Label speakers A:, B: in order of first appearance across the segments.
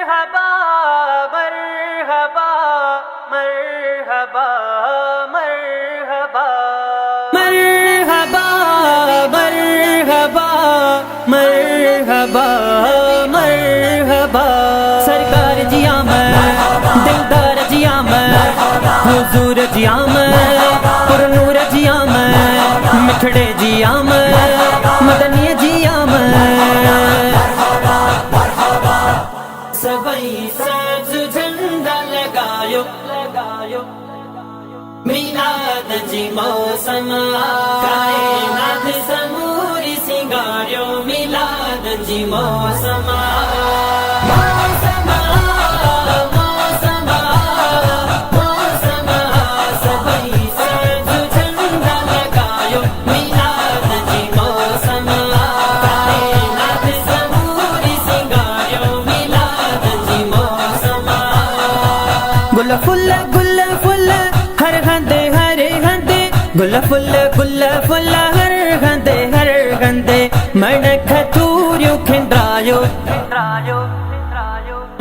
A: मरहबा मरहबा मरहबा मरहबा मरहबा मरहबा मरहबा मरहबा सरकार जी आमद दिलदार जी आमद हुजूर जी आमद पुरनूर जी आमद मिठड़े जी आमद मदनी जी आमद सबई सज झंडा लगायो लगायो मिलाद जी मौसम कायनात समूरी सिंगारियो मिलाद जी मौसम गुल फुल हर गंदे मन खतूरियों खिंडायो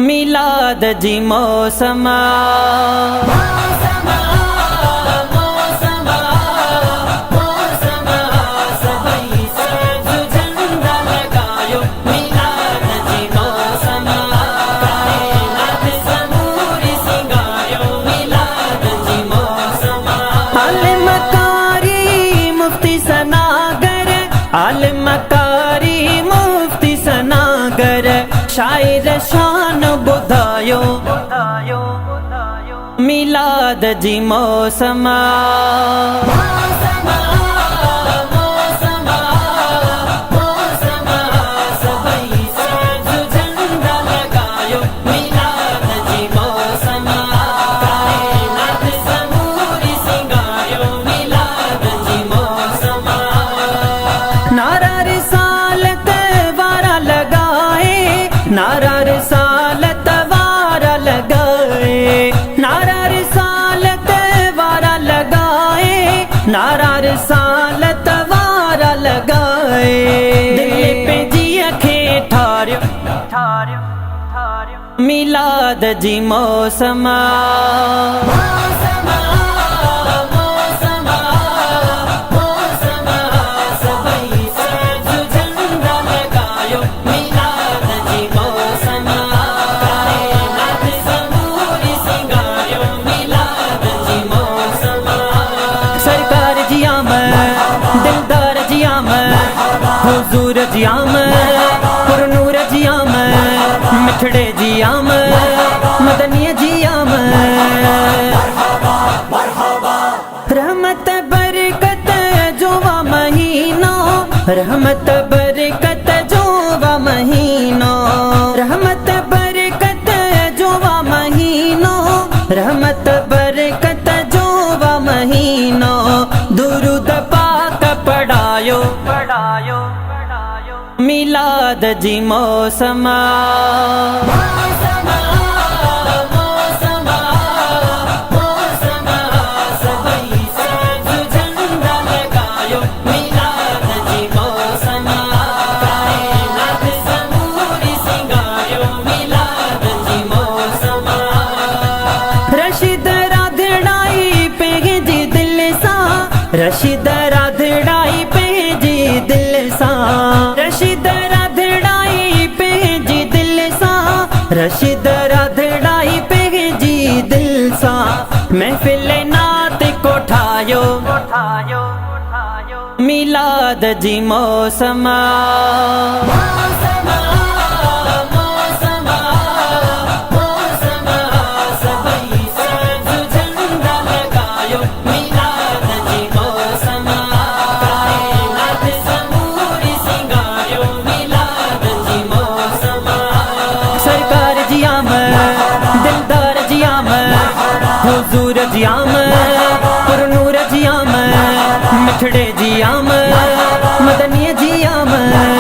A: मिलाद जी मौसम आलमकारी मुफ्ती सनागर शायर शान बुधायो मिलाद जी मौसम नारा रिसालत वारा लगाए नारा रिसालत वारा लगाए नारा रिसालत वारा लगाए दिल पे जी अखे ठारियो मिलाद जी मौसम हुजूर जी आमद पुरनूर जी आमद मिठड़े जी आमद मदनी जी आमद रहमत बरकत जोवा महीनो रहमत बरकत जोवा महीनो रहमत बरकत जोवा महीनो रहमत बरकत जोवा महीनो दुरूद पाक पढ़ायो मिलाद जी मौसम रशीद राधड़ाई पे जी दिल सा रशीद राधड़ाई पे जी दिल सा रशीद राधड़ाई पे जी दिल सा रशीद राधड़ाई पे जी दिल सा महफिल नात को ठायो मिलाद जी मौसम हुजूर जी आमद पुरनूर जी आमद मिठड़े जी आमद मदनी जी आमद